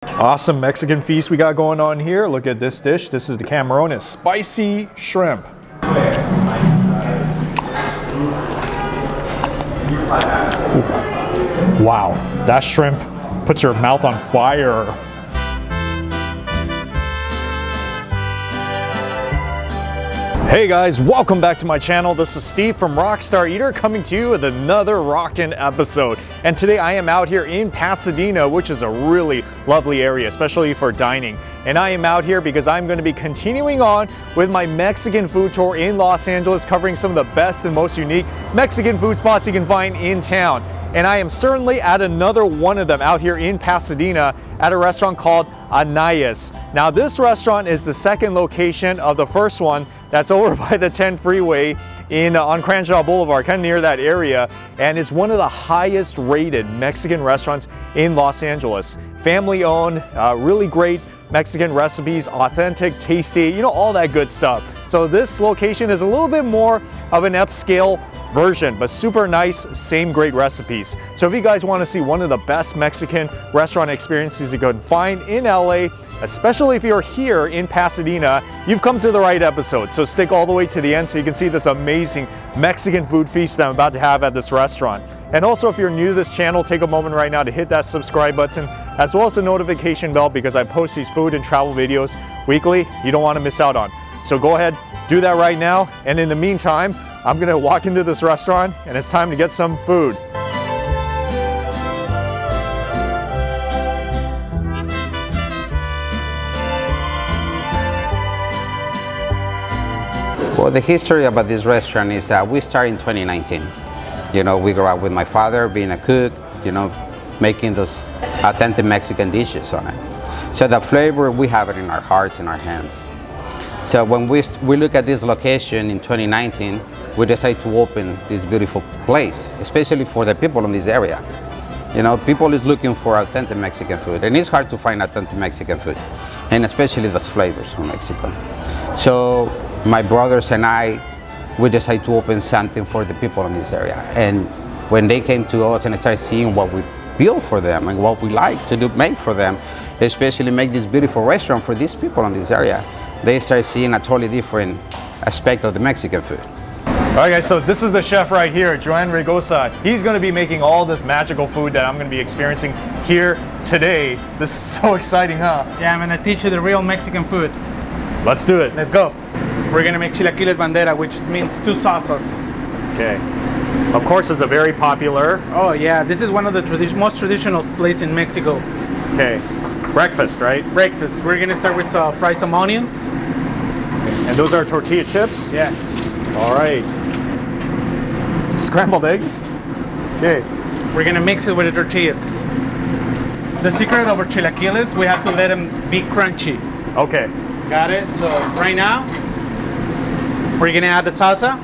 Awesome Mexican feast we got going on here. Look at this dish. This is the camarones, spicy shrimp. Ooh. Wow, that shrimp puts your mouth on fire. Hey guys, welcome back to my channel. This is Steve from Rockstar Eater coming to you with another rockin' episode. And today I am out here in Pasadena, which is a really lovely area, especially for dining. And I am out here because I'm going to be continuing on with my Mexican food tour in Los Angeles, covering some of the best and most unique Mexican food spots you can find in town. And I am certainly at another one of them out here in Pasadena at a restaurant called Anayas. Now this restaurant is the second location of the first one that's over by the 10 freeway on Crenshaw Boulevard, kind of near that area. And it's one of the highest rated Mexican restaurants in Los Angeles. Family owned, really great Mexican recipes, authentic, tasty, you know, all that good stuff. So this location is a little bit more of an upscale version, but super nice, same great recipes. So if you guys want to see one of the best Mexican restaurant experiences you can find in LA, especially if you're here in Pasadena, you've come to the right episode. So stick all the way to the end so you can see this amazing Mexican food feast that I'm about to have at this restaurant. And also, if you're new to this channel, take a moment right now to hit that subscribe button, as well as the notification bell, because I post these food and travel videos weekly you don't want to miss out on. So go ahead, do that right now. And in the meantime, I'm gonna walk into this restaurant and it's time to get some food. Well, the history about this restaurant is that we started in 2019. You know, we grew up with my father being a cook, you know, making those authentic Mexican dishes on it. So the flavor, we have it in our hearts and our hands. So when we look at this location in 2019, we decided to open this beautiful place, especially for the people in this area. You know, people is looking for authentic Mexican food, and it's hard to find authentic Mexican food, and especially those flavors from Mexico. So my brothers and I, we decided to open something for the people in this area. And when they came to us and started seeing what we build for them and what we like to make for them, especially make this beautiful restaurant for these people in this area, they started seeing a totally different aspect of the Mexican food. All right guys, so this is the chef right here, Joan Regosa. He's gonna be making all this magical food that I'm gonna be experiencing here today. This is so exciting, huh? Yeah, I'm gonna teach you the real Mexican food. Let's do it. Let's go. We're gonna make chilaquiles bandera, which means two sauces. Okay. Of course, it's a very popular. Oh yeah, this is one of the most traditional plates in Mexico. Okay. Breakfast, right? Breakfast. We're gonna start with fry some onions. And those are tortilla chips? Yes. All right. Scrambled eggs. Okay. We're gonna mix it with the tortillas. The secret of our chilaquiles, we have to let them be crunchy. Okay. Got it? So right now, we're gonna add the salsa.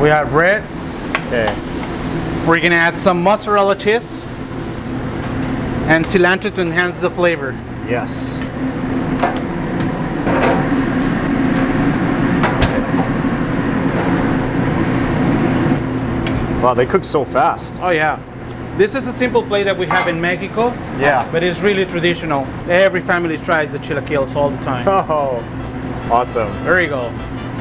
We have bread. Okay. We're gonna add some mozzarella cheese and cilantro to enhance the flavor. Yes. Wow, they cook so fast. Oh yeah. This is a simple plate that we have in Mexico. Yeah. But it's really traditional. Every family tries the chilaquiles all the time. Oh, awesome. There you go.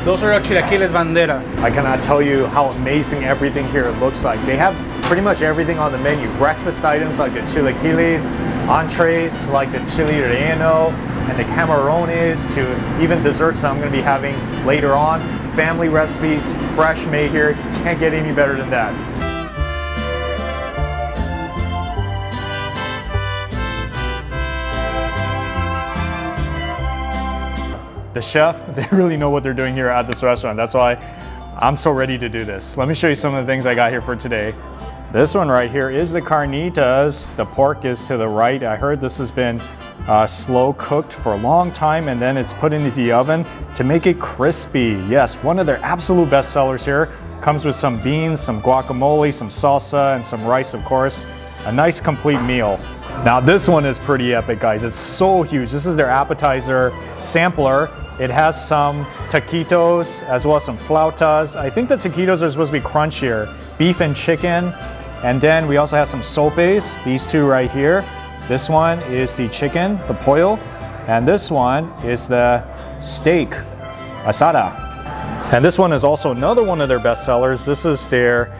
Those are our chilaquiles bandera. I cannot tell you how amazing everything here looks like. They have pretty much everything on the menu. Breakfast items like the chilaquiles, entrees like the chile relleno and the camarones, to even desserts that I'm going to be having later on. Family recipes, fresh made here. Can't get any better than that. The chef, they really know what they're doing here at this restaurant. That's why I'm so ready to do this. Let me show you some of the things I got here for today. This one right here is the carnitas. The pork is to the right. I heard this has been slow cooked for a long time, and then it's put into the oven to make it crispy. Yes, one of their absolute best sellers here. Comes with some beans, some guacamole, some salsa, and some rice, of course. A nice complete meal. Now this one is pretty epic, guys. It's so huge. This is their appetizer sampler. It has some taquitos as well as some flautas. I think the taquitos are supposed to be crunchier. Beef and chicken. And then we also have some sopes, these two right here. This one is the chicken, the pollo, and this one is the steak, asada. And this one is also another one of their best sellers. This is their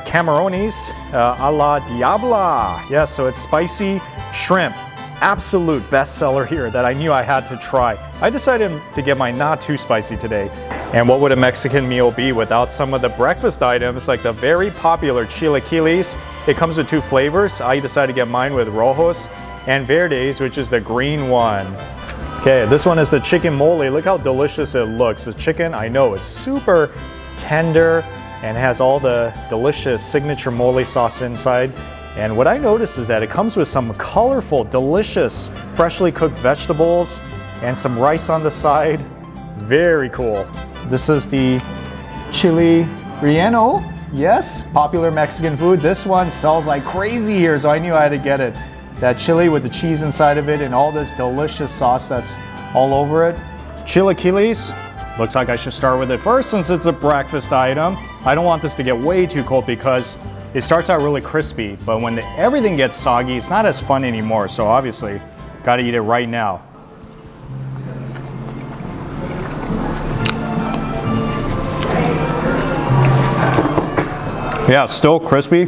CAMARONES a la DIABLA. Yes, so it's spicy shrimp. Absolute bestseller here that I knew I had to try. I decided to get mine not too spicy today. And what would a Mexican meal be without some of the breakfast items like the very popular chilaquiles? It comes with 2 flavors. I decided to get mine with rojos and verdes, which is the green one. Okay, this one is the chicken mole. Look how delicious it looks. The chicken, I know, is super tender and has all the delicious signature mole sauce inside. And what I noticed is that it comes with some colorful, delicious, freshly cooked vegetables and some rice on the side. Very cool. This is the chile relleno. Yes, popular Mexican food. This one sells like crazy here, so I knew I had to get it. That chili with the cheese inside of it and all this delicious sauce that's all over it. Chilaquiles. Looks like I should start with it first since it's a breakfast item. I don't want this to get way too cold because it starts out really crispy, but when everything gets soggy, it's not as fun anymore. So obviously, gotta eat it right now. Yeah, it's still crispy.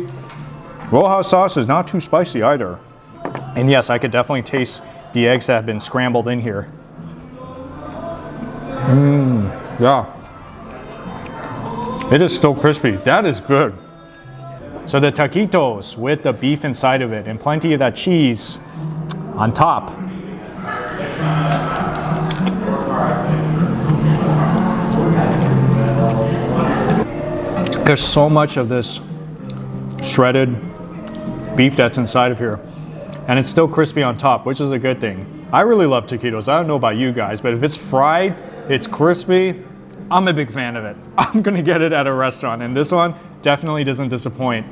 Roja sauce is not too spicy either. And yes, I could definitely taste the eggs that have been scrambled in here. Yeah. It is still crispy. That is good. So the taquitos with the beef inside of it and plenty of that cheese on top. There's so much of this shredded beef that's inside of here. And it's still crispy on top, which is a good thing. I really love taquitos. I don't know about you guys, but if it's fried, it's crispy, I'm a big fan of it. I'm gonna get it at a restaurant, and this one definitely doesn't disappoint.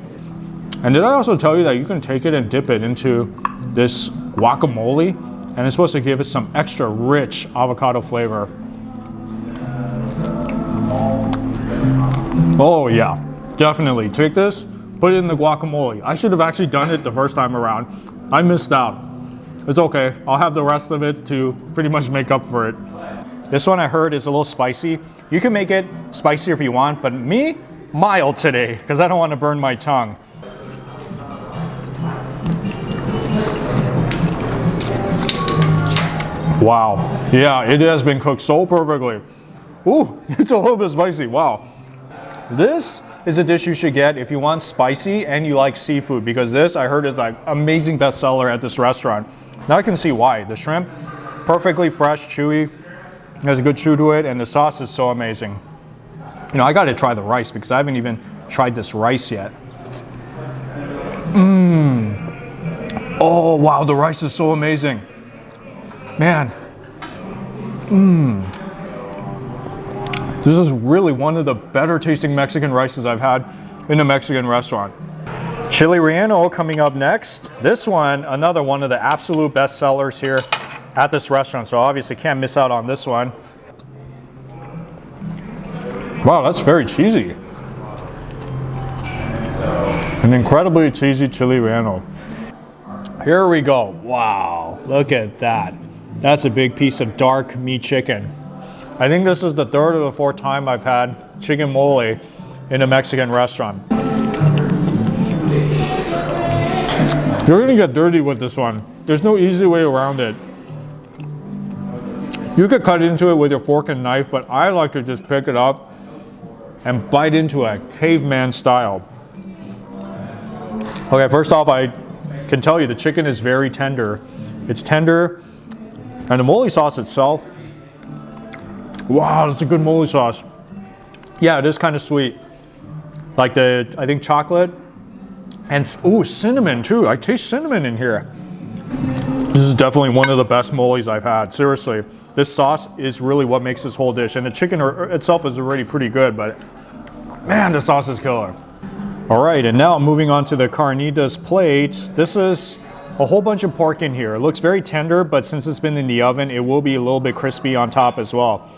And did I also tell you that you can take it and dip it into this guacamole, and it's supposed to give it some extra rich avocado flavor. Oh yeah, definitely. Take this, put it in the guacamole. I should have actually done it the first time around. I missed out. It's okay, I'll have the rest of it to pretty much make up for it. This one I heard is a little spicy. You can make it spicier if you want, but me, mild today, because I don't want to burn my tongue. Wow, yeah, it has been cooked so perfectly. Ooh, it's a little bit spicy, wow. This is a dish you should get if you want spicy and you like seafood, because this I heard is like amazing bestseller at this restaurant. Now I can see why. The shrimp, perfectly fresh, chewy, has a good chew to it, and the sauce is so amazing. You know, I gotta try the rice because I haven't even tried this rice yet. Oh wow, the rice is so amazing. Man. This is really one of the better tasting Mexican rices I've had in a Mexican restaurant. Chile relleno coming up next. This one, another one of the absolute best sellers here at this restaurant, so obviously can't miss out on this one. Wow, that's very cheesy. An incredibly cheesy chile relleno. Here we go. Wow, look at that. That's a big piece of dark meat chicken. I think this is the 3rd or the 4th time I've had chicken mole in a Mexican restaurant. You're gonna get dirty with this one. There's no easy way around it. You could cut into it with your fork and knife, but I like to just pick it up and bite into it, caveman style. Okay, first off, I can tell you the chicken is very tender. It's tender, and the mole sauce itself, wow, that's a good mole sauce. Yeah, it is kind of sweet. Like the, I think chocolate, and ooh, cinnamon too. I taste cinnamon in here. This is definitely one of the best moles I've had, seriously. This sauce is really what makes this whole dish, and the chicken itself is already pretty good, but man, the sauce is killer. All right, and now moving on to the carnitas plate. This is a whole bunch of pork in here. It looks very tender, but since it's been in the oven, it will be a little bit crispy on top as well.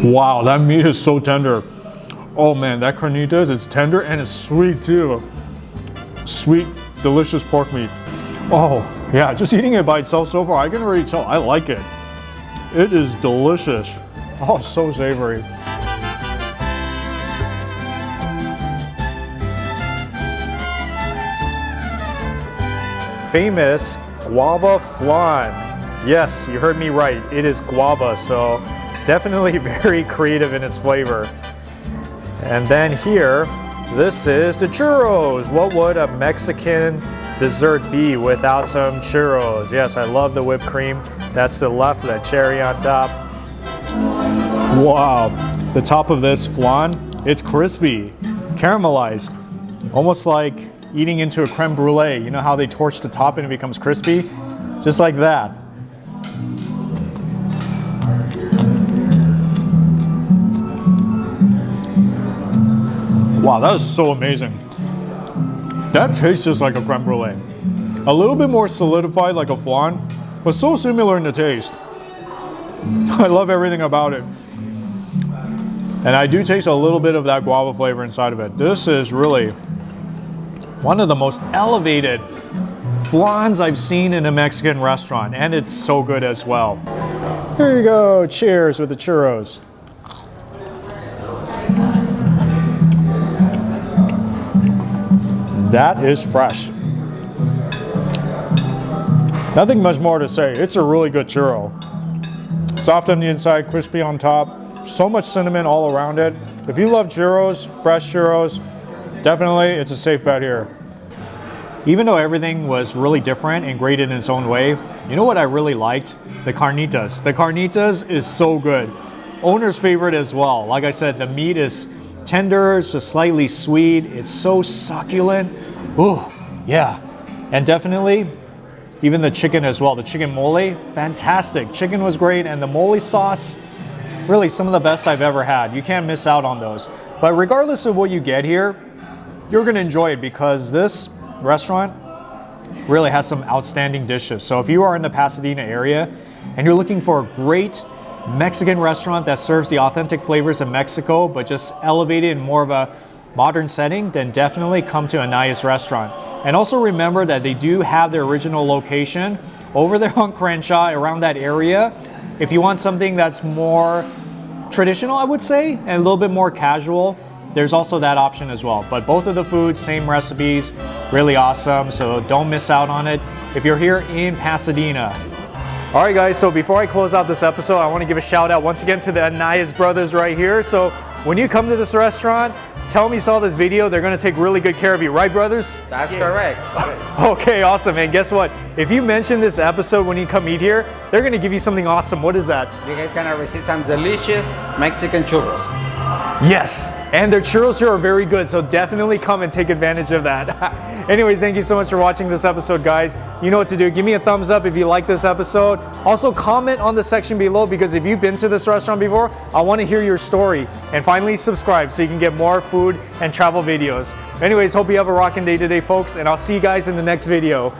Wow, that meat is so tender. Oh man, that carnitas, it's tender and it's sweet too. Sweet, delicious pork meat. Oh yeah, just eating it by itself so far, I can already tell I like it. It is delicious. Oh, so savory. Famous guava flan. Yes, you heard me right. It is guava, so definitely very creative in its flavor. And then here, this is the churros. What would a Mexican dessert be without some churros? Yes, I love the whipped cream. That's the left, the cherry on top. Wow, the top of this flan, it's crispy, caramelized, almost like eating into a creme brulee. You know how they torch the top and it becomes crispy? Just like that. Wow, that is so amazing. That tastes just like a creme brulee. A little bit more solidified like a flan, but so similar in the taste. I love everything about it. And I do taste a little bit of that guava flavor inside of it. This is really one of the most elevated flans I've seen in a Mexican restaurant, and it's so good as well. Here you go, cheers with the churros. That is fresh. Nothing much more to say. It's a really good churro. Soft on the inside, crispy on top. So much cinnamon all around it. If you love churros, fresh churros, definitely it's a safe bet here. Even though everything was really different and great in its own way, you know what I really liked? The carnitas. The carnitas is so good. Owner's favorite as well. Like I said, the meat is tender, it's just slightly sweet. It's so succulent. Ooh, yeah. And definitely, even the chicken as well. The chicken mole, fantastic. Chicken was great, and the mole sauce, really some of the best I've ever had. You can't miss out on those. But regardless of what you get here, you're gonna enjoy it because this restaurant really has some outstanding dishes. So if you are in the Pasadena area and you're looking for a great Mexican restaurant that serves the authentic flavors of Mexico, but just elevated in more of a modern setting, then definitely come to Anayas restaurant. And also remember that they do have their original location over there on Crenshaw, around that area. If you want something that's more traditional, I would say, and a little bit more casual, there's also that option as well. But both of the foods, same recipes, really awesome. So don't miss out on it if you're here in Pasadena. All right, guys, so before I close out this episode, I want to give a shout out once again to the Anayas Brothers right here. So when you come to this restaurant, tell them you saw this video. They're going to take really good care of you. Right, brothers? That's correct. Okay, awesome. And guess what? If you mention this episode when you come eat here, they're going to give you something awesome. What is that? You guys gonna receive some delicious Mexican churros. Yes, and their churros here are very good, so definitely come and take advantage of that. Anyways, thank you so much for watching this episode, guys. You know what to do. Give me a thumbs up if you like this episode. Also, comment on the section below, because if you've been to this restaurant before, I want to hear your story. And finally, subscribe so you can get more food and travel videos. Anyways, hope you have a rocking day today, folks, and I'll see you guys in the next video.